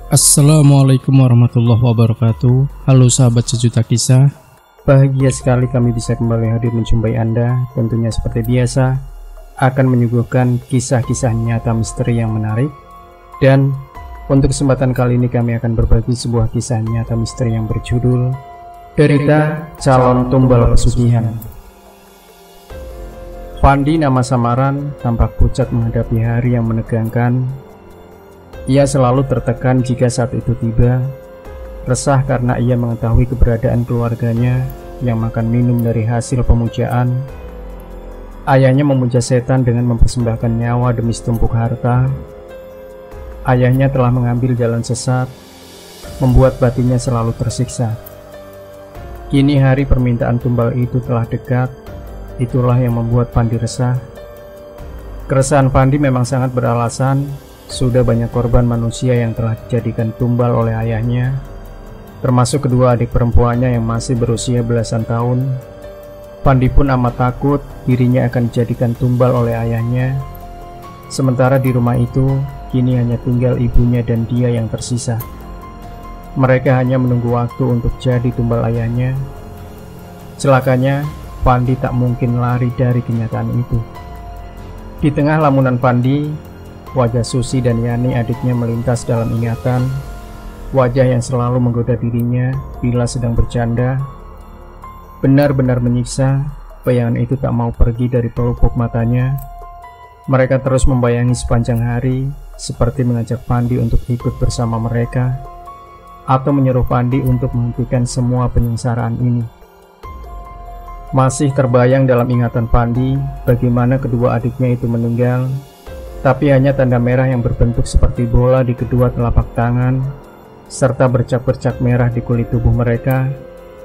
Assalamualaikum warahmatullahi wabarakatuh. Halo sahabat sejuta kisah. Bahagia sekali kami bisa kembali hadir menjumpai Anda. Tentunya seperti biasa akan menyuguhkan kisah-kisah nyata misteri yang menarik. Dan untuk kesempatan kali ini kami akan berbagi sebuah kisah nyata misteri yang berjudul Derita Calon Tumbal Pesugihan. Pandi, nama samaran, tampak pucat menghadapi hari yang menegangkan. Ia selalu tertekan jika saat itu tiba, resah karena ia mengetahui keberadaan keluarganya yang makan minum dari hasil pemujaan. Ayahnya memuja setan dengan mempersembahkan nyawa demi setumpuk harta. Ayahnya telah mengambil jalan sesat, membuat batinnya selalu tersiksa. Kini hari permintaan tumbal itu telah dekat. Itulah yang membuat Pandi resah. Keresahan Pandi memang sangat beralasan. Sudah banyak korban manusia yang telah dijadikan tumbal oleh ayahnya, termasuk kedua adik perempuannya yang masih berusia belasan tahun. Pandi pun amat takut dirinya akan dijadikan tumbal oleh ayahnya. Sementara di rumah itu kini hanya tinggal ibunya dan dia yang tersisa. Mereka hanya menunggu waktu untuk jadi tumbal ayahnya. Celakanya, Pandi tak mungkin lari dari kenyataan itu. Di tengah lamunan Pandi, wajah Susi dan Yani adiknya melintas dalam ingatan. Wajah yang selalu menggoda dirinya bila sedang bercanda. Benar-benar menyiksa, bayangan itu tak mau pergi dari pelupuk matanya. Mereka terus membayangi sepanjang hari, seperti mengajak Pandi untuk ikut bersama mereka, atau menyuruh Pandi untuk menghentikan semua penyengsaraan ini. Masih terbayang dalam ingatan Pandi bagaimana kedua adiknya itu meninggal, tapi hanya tanda merah yang berbentuk seperti bola di kedua telapak tangan, serta bercak-bercak merah di kulit tubuh mereka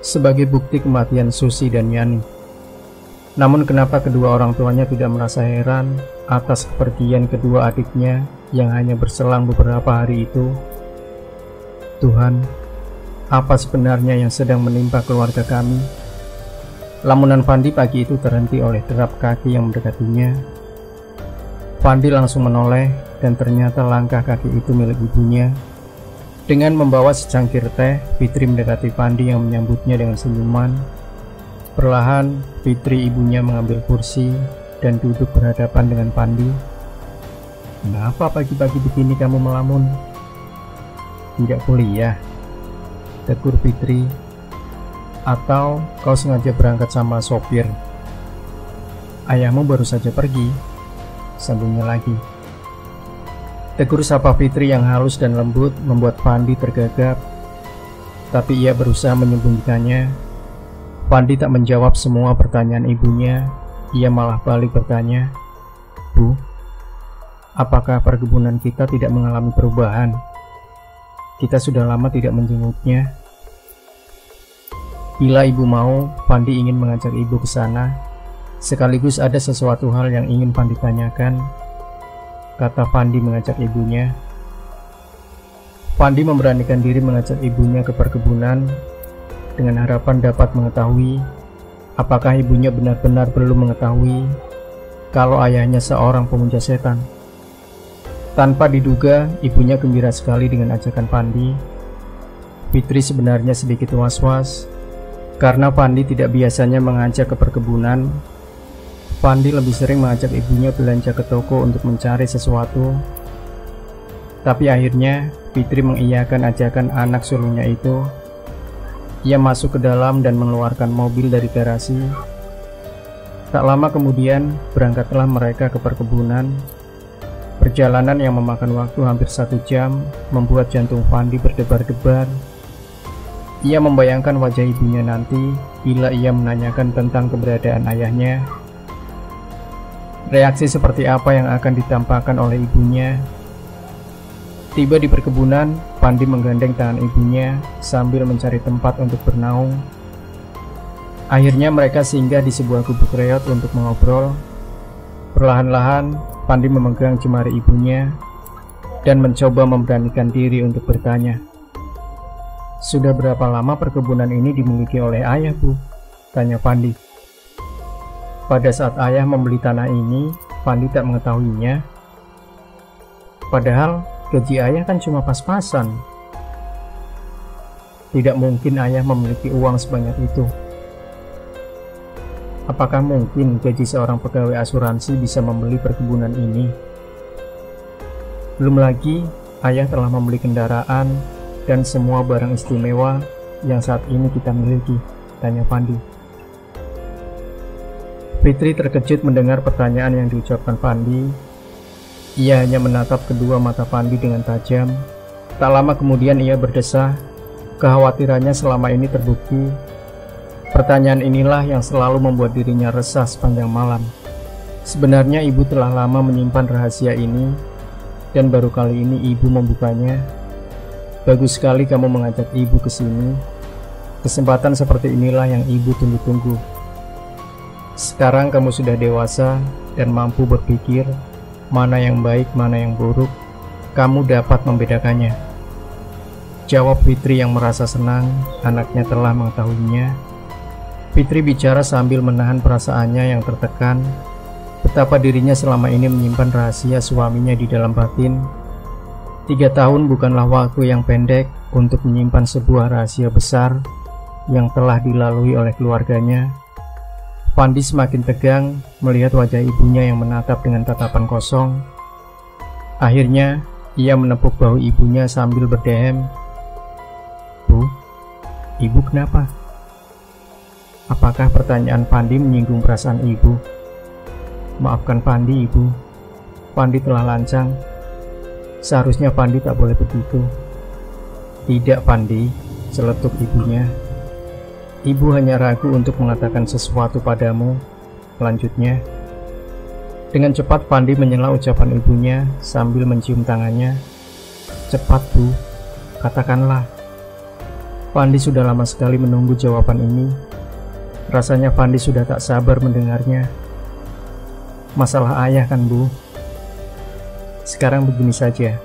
sebagai bukti kematian Susi dan Yani. Namun kenapa kedua orang tuanya tidak merasa heran atas kepergian kedua adiknya yang hanya berselang beberapa hari itu? Tuhan, apa sebenarnya yang sedang menimpa keluarga kami? Lamunan Pandi pagi itu terhenti oleh derap kaki yang mendekatinya. Pandi langsung menoleh dan ternyata langkah kaki itu milik ibunya. Dengan membawa secangkir teh, Fitri mendekati Pandi yang menyambutnya dengan senyuman. Perlahan, Fitri ibunya mengambil kursi dan duduk berhadapan dengan Pandi. "Kenapa pagi-pagi begini kamu melamun? Tidak kuliah?" tegur Fitri. "Atau kau sengaja berangkat sama sopir?" "Ayahmu baru saja pergi," sambungnya lagi. Tegur sapa Fitri yang halus dan lembut membuat Pandi tergagap, tapi ia berusaha menyembunyikannya. Pandi tak menjawab semua pertanyaan ibunya. Ia malah balik bertanya, "Bu, apakah perkebunan kita tidak mengalami perubahan? Kita sudah lama tidak menjenguknya." Bila ibu mau, Pandi ingin mengajak ibu ke sana. Sekaligus ada sesuatu hal yang ingin Pandi tanyakan, kata Pandi mengajak ibunya. Pandi memberanikan diri mengajak ibunya ke perkebunan dengan harapan dapat mengetahui apakah ibunya benar-benar belum mengetahui kalau ayahnya seorang pemuja setan. Tanpa diduga, ibunya gembira sekali dengan ajakan Pandi. Fitri sebenarnya sedikit was-was karena Pandi tidak biasanya mengajak ke perkebunan. Pandi lebih sering mengajak ibunya belanja ke toko untuk mencari sesuatu. Tapi akhirnya Fitri mengiyakan ajakan anak sulungnya itu. Ia masuk ke dalam dan mengeluarkan mobil dari garasi. Tak lama kemudian berangkatlah mereka ke perkebunan. Perjalanan yang memakan waktu hampir 1 jam membuat jantung Pandi berdebar-debar. Ia membayangkan wajah ibunya nanti bila ia menanyakan tentang keberadaan ayahnya. Reaksi seperti apa yang akan ditampakkan oleh ibunya? Tiba di perkebunan, Pandi menggandeng tangan ibunya sambil mencari tempat untuk bernaung. Akhirnya mereka singgah di sebuah gubuk reot untuk mengobrol. Perlahan-lahan, Pandi memegang jemari ibunya dan mencoba memberanikan diri untuk bertanya. "Sudah berapa lama perkebunan ini dimiliki oleh ayah, Bu?" tanya Pandi. Pada saat ayah membeli tanah ini, Pandi tak mengetahuinya. Padahal gaji ayah kan cuma pas-pasan, Tidak mungkin ayah memiliki uang sebanyak itu. Apakah mungkin gaji seorang pegawai asuransi bisa membeli perkebunan ini? Belum lagi, ayah telah membeli kendaraan dan semua barang istimewa yang saat ini kita miliki, tanya Pandi. Fitri terkejut mendengar pertanyaan yang diucapkan Pandi. Ia hanya menatap kedua mata Pandi dengan tajam. Tak lama kemudian ia berdesah. Kekhawatirannya selama ini terbukti. Pertanyaan inilah yang selalu membuat dirinya resah sepanjang malam. Sebenarnya ibu telah lama menyimpan rahasia ini, dan baru kali ini ibu membukanya. Bagus sekali kamu mengajak ibu ke sini. Kesempatan seperti inilah yang ibu tunggu-tunggu. Sekarang kamu sudah dewasa dan mampu berpikir mana yang baik, mana yang buruk. Kamu dapat membedakannya, jawab Fitri yang merasa senang anaknya telah mengetahuinya. Fitri bicara sambil menahan perasaannya yang tertekan. Betapa dirinya selama ini menyimpan rahasia suaminya di dalam batin. 3 tahun bukanlah waktu yang pendek untuk menyimpan sebuah rahasia besar yang telah dilalui oleh keluarganya. Pandi semakin tegang melihat wajah ibunya yang menatap dengan tatapan kosong. Akhirnya, ia menepuk bahu ibunya sambil berdehem. Bu, ibu kenapa? Apakah pertanyaan Pandi menyinggung perasaan ibu? Maafkan Pandi, ibu. Pandi telah lancang. Seharusnya Pandi tak boleh begitu. Tidak, Pandi, celetuk ibunya. Ibu hanya ragu untuk mengatakan sesuatu padamu, lanjutnya. Dengan cepat Pandi menyela ucapan ibunya sambil mencium tangannya. Cepat, Bu, katakanlah. Pandi sudah lama sekali menunggu jawaban ini. Rasanya Pandi sudah tak sabar mendengarnya. Masalah ayah kan, Bu? Sekarang begini saja.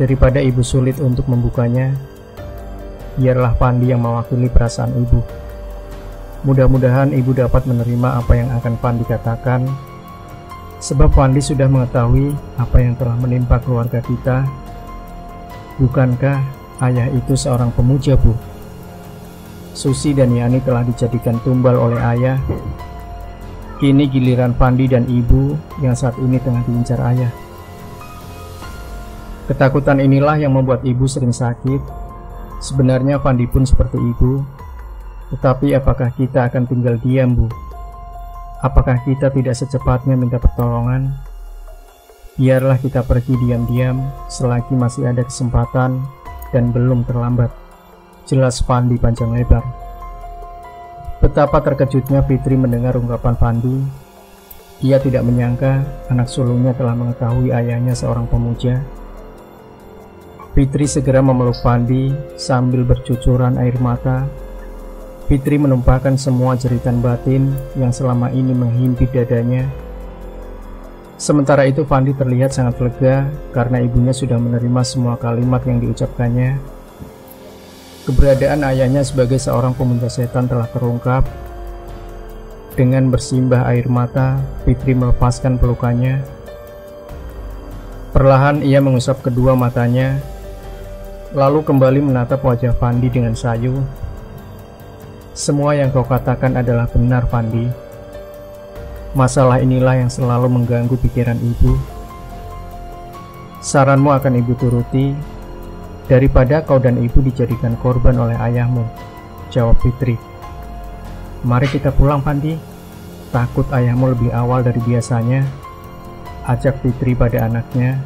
Daripada ibu sulit untuk membukanya, biarlah Pandi yang mewakili perasaan ibu. Mudah-mudahan ibu dapat menerima apa yang akan Pandi katakan, sebab Pandi sudah mengetahui apa yang telah menimpa keluarga kita. Bukankah ayah itu seorang pemuja, Bu? Susi dan Yani telah dijadikan tumbal oleh ayah. Kini giliran Pandi dan ibu yang saat ini tengah diincar ayah. Ketakutan inilah yang membuat ibu sering sakit. Sebenarnya Pandi pun seperti ibu. Tetapi apakah kita akan tinggal diam, Bu? Apakah kita tidak secepatnya minta pertolongan? Biarlah kita pergi diam-diam selagi masih ada kesempatan dan belum terlambat. Jelas Pandi panjang lebar. Betapa terkejutnya Fitri mendengar ungkapan Pandi. Ia tidak menyangka anak sulungnya telah mengetahui ayahnya seorang pemuja. Fitri segera memeluk Pandi sambil bercucuran air mata. Fitri menumpahkan semua jeritan batin yang selama ini menghimpit dadanya. Sementara itu Pandi terlihat sangat lega karena ibunya sudah menerima semua kalimat yang diucapkannya. Keberadaan ayahnya sebagai seorang pemuja setan telah terungkap. Dengan bersimbah air mata, Fitri melepaskan pelukannya. Perlahan ia mengusap kedua matanya, lalu kembali menatap wajah Pandi dengan sayu. Semua yang kau katakan adalah benar, Pandi. Masalah inilah yang selalu mengganggu pikiran ibu. Saranmu akan ibu turuti, daripada kau dan ibu dijadikan korban oleh ayahmu, jawab Fitri. Mari kita pulang, Pandi. Takut ayahmu lebih awal dari biasanya, ajak Fitri pada anaknya.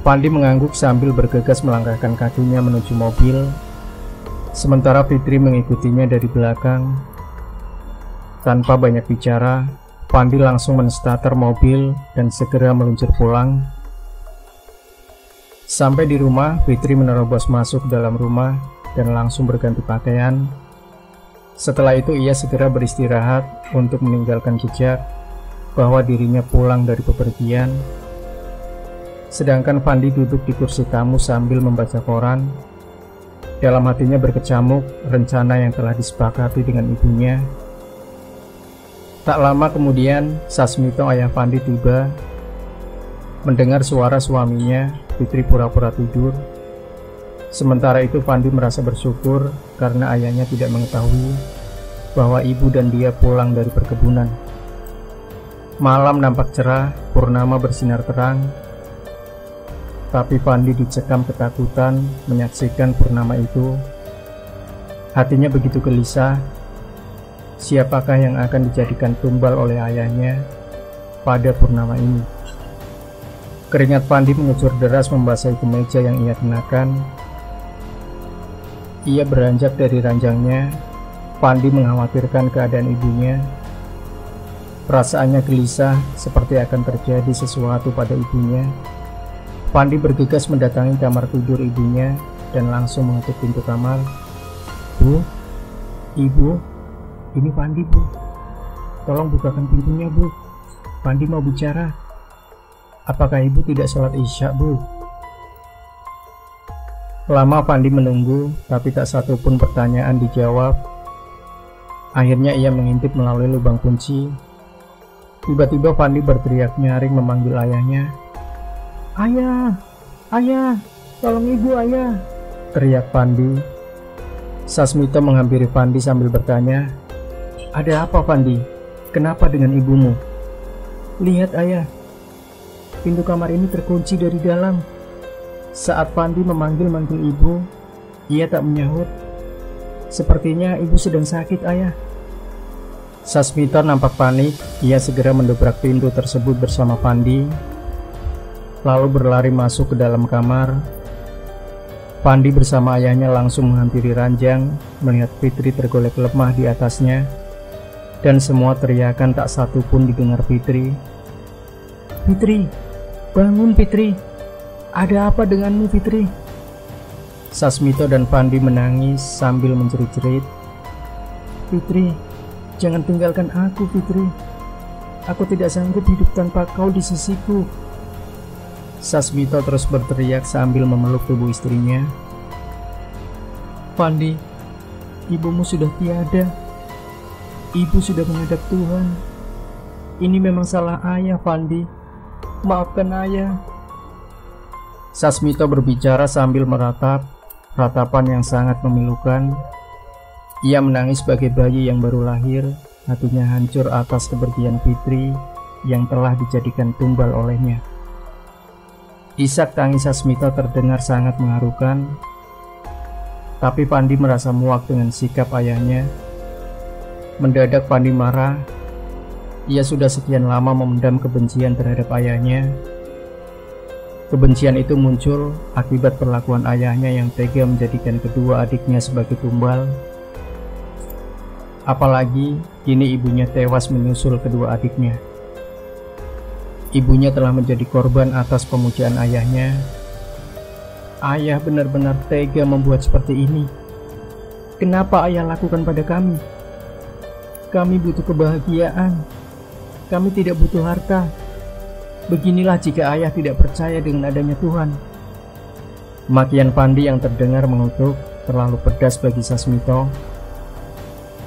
Pandi mengangguk sambil bergegas melangkahkan kakinya menuju mobil. Sementara Fitri mengikutinya dari belakang. Tanpa banyak bicara, Pandi langsung menstarter mobil dan segera meluncur pulang. Sampai di rumah, Fitri menerobos masuk ke dalam rumah dan langsung berganti pakaian. Setelah itu ia segera beristirahat untuk meninggalkan jejak bahwa dirinya pulang dari bepergian. Sedangkan Pandi duduk di kursi tamu sambil membaca koran. Dalam hatinya berkecamuk rencana yang telah disepakati dengan ibunya. Tak lama kemudian, Sasmito ayah Pandi tiba. Mendengar suara suaminya, Fitri pura-pura tidur. Sementara itu Pandi merasa bersyukur karena ayahnya tidak mengetahui bahwa ibu dan dia pulang dari perkebunan. Malam nampak cerah, purnama bersinar terang, tapi Pandi dicekam ketakutan menyaksikan purnama itu. Hatinya begitu gelisah. Siapakah yang akan dijadikan tumbal oleh ayahnya pada purnama ini? Keringat Pandi mengucur deras membasahi kemeja yang ia kenakan. Ia beranjak dari ranjangnya. Pandi mengkhawatirkan keadaan ibunya. Perasaannya gelisah, seperti akan terjadi sesuatu pada ibunya. Pandi bergegas mendatangi kamar tidur ibunya dan langsung mengetuk pintu kamar. "Bu, ibu, ini Pandi, Bu. Tolong bukakan pintunya, Bu. Pandi mau bicara." "Apakah ibu tidak sholat isya, Bu?" Lama Pandi menunggu, tapi tak satu pun pertanyaan dijawab. Akhirnya ia mengintip melalui lubang kunci. Tiba-tiba Pandi berteriak nyaring memanggil ayahnya. "Ayah, ayah, tolong ibu, ayah!" teriak Pandi. Sasmito menghampiri Pandi sambil bertanya, "Ada apa, Pandi? Kenapa dengan ibumu?" "Lihat, ayah, pintu kamar ini terkunci dari dalam." Saat Pandi memanggil-manggil ibu, ia tak menyahut. "Sepertinya ibu sedang sakit, ayah." Sasmito nampak panik. Ia segera mendobrak pintu tersebut bersama Pandi, lalu berlari masuk ke dalam kamar. Pandi bersama ayahnya langsung menghampiri ranjang, melihat Fitri tergolek lemah di atasnya, dan semua teriakan tak satu pun didengar Fitri. "Fitri, bangun Fitri! Ada apa denganmu, Fitri?" Sasmito dan Pandi menangis sambil menjerit-jerit. "Fitri, jangan tinggalkan aku, Fitri. Aku tidak sanggup hidup tanpa kau di sisiku." Sasmito terus berteriak sambil memeluk tubuh istrinya. "Pandi, ibumu sudah tiada. Ibu sudah menghadap Tuhan. Ini memang salah ayah, Pandi. Maafkan ayah." Sasmito berbicara sambil meratap, ratapan yang sangat memilukan. Ia menangis sebagai bayi yang baru lahir, hatinya hancur atas kepergian Fitri yang telah dijadikan tumbal olehnya. Isak tangis Sasmito terdengar sangat mengharukan, tapi Pandi merasa muak dengan sikap ayahnya. Mendadak Pandi marah. Ia sudah sekian lama memendam kebencian terhadap ayahnya. Kebencian itu muncul akibat perlakuan ayahnya yang tega menjadikan kedua adiknya sebagai tumbal. Apalagi kini ibunya tewas menyusul kedua adiknya. Ibunya telah menjadi korban atas pemujaan ayahnya. Ayah benar-benar tega membuat seperti ini. Kenapa ayah lakukan pada kami? Kami butuh kebahagiaan. Kami tidak butuh harta. Beginilah jika ayah tidak percaya dengan adanya Tuhan. Makian Pandi yang terdengar mengutuk terlalu pedas bagi Sasmito.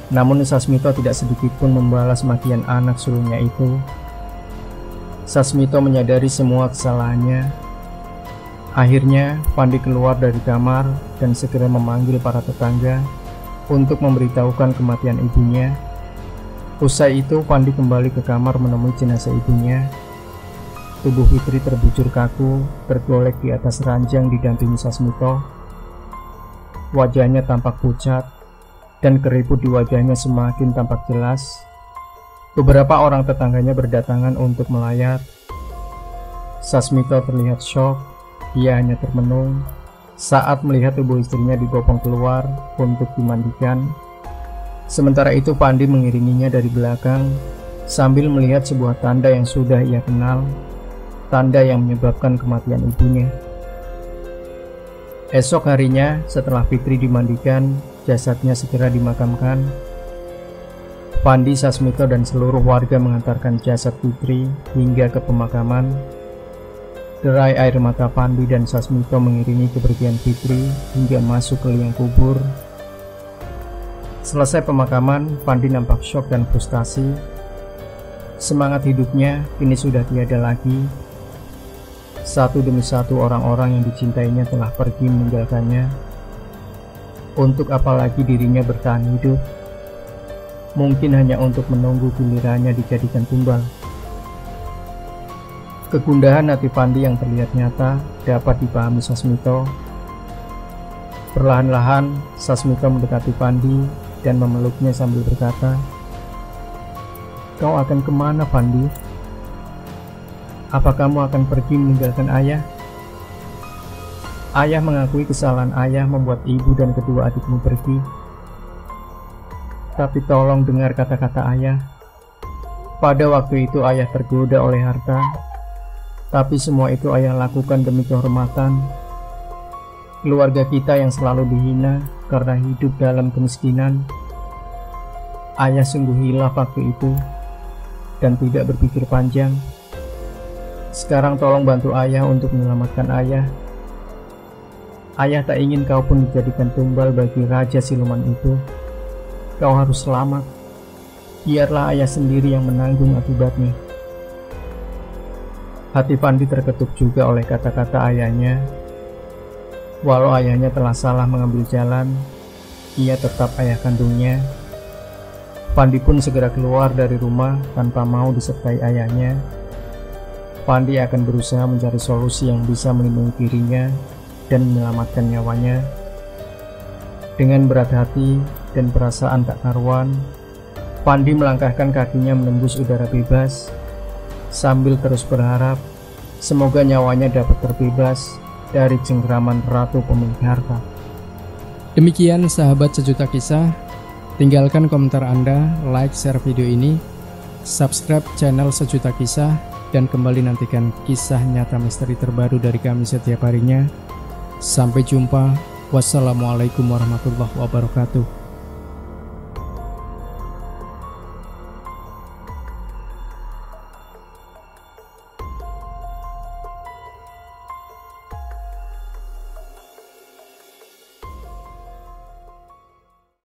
Namun Sasmito tidak sedikit pun membalas makian anak sulungnya itu. Sasmito menyadari semua kesalahannya. Akhirnya Pandi keluar dari kamar dan segera memanggil para tetangga untuk memberitahukan kematian ibunya. Usai itu Pandi kembali ke kamar menemui jenazah ibunya. Tubuh Fitri terbujur kaku, tergolek di atas ranjang didampingi Sasmito. Wajahnya tampak pucat, dan keriput di wajahnya semakin tampak jelas. Beberapa orang tetangganya berdatangan untuk melayat. Sasmito terlihat syok. Ia hanya termenung saat melihat tubuh istrinya dibopong keluar untuk dimandikan. Sementara itu Pandi mengiringinya dari belakang sambil melihat sebuah tanda yang sudah ia kenal, tanda yang menyebabkan kematian ibunya. Esok harinya setelah Fitri dimandikan, jasadnya segera dimakamkan. Pandi, Sasmito dan seluruh warga mengantarkan jasad Fitri hingga ke pemakaman. Derai air mata Pandi dan Sasmito mengiringi kepergian Fitri hingga masuk ke liang kubur. Selesai pemakaman, Pandi nampak syok dan frustasi. Semangat hidupnya kini sudah tiada lagi. Satu demi satu orang-orang yang dicintainya telah pergi meninggalkannya. Untuk apa lagi dirinya bertahan hidup? Mungkin hanya untuk menunggu gilirannya dijadikan tumbal. Kegundahan hati Pandi yang terlihat nyata dapat dipahami Sasmito. Perlahan-lahan Sasmito mendekati Pandi dan memeluknya sambil berkata, "Kau akan kemana, Pandi? Apa kamu akan pergi meninggalkan ayah?" Ayah mengakui kesalahan ayah membuat ibu dan kedua adikmu pergi. Tapi tolong dengar kata-kata ayah. Pada waktu itu ayah tergoda oleh harta, tapi semua itu ayah lakukan demi kehormatan keluarga kita yang selalu dihina karena hidup dalam kemiskinan. Ayah sungguh hilaf waktu itu dan tidak berpikir panjang. Sekarang tolong bantu ayah untuk menyelamatkan ayah. Ayah tak ingin kau pun dijadikan tumbal bagi raja siluman itu. Kau harus selamat. Biarlah ayah sendiri yang menanggung akibatnya. Hati Pandi terketuk juga oleh kata-kata ayahnya. Walau ayahnya telah salah mengambil jalan, ia tetap ayah kandungnya. Pandi pun segera keluar dari rumah tanpa mau disertai ayahnya. Pandi akan berusaha mencari solusi yang bisa melindungi dirinya dan menyelamatkan nyawanya. Dengan berat hati dan perasaan tak karuan, Pandi melangkahkan kakinya menembus udara bebas, sambil terus berharap semoga nyawanya dapat terbebas dari cengkeraman ratu pemilik harta. Demikian sahabat Sejuta Kisah, tinggalkan komentar Anda, like, share video ini, subscribe channel Sejuta Kisah, dan kembali nantikan kisah nyata misteri terbaru dari kami setiap harinya. Sampai jumpa. Wassalamualaikum warahmatullahi wabarakatuh.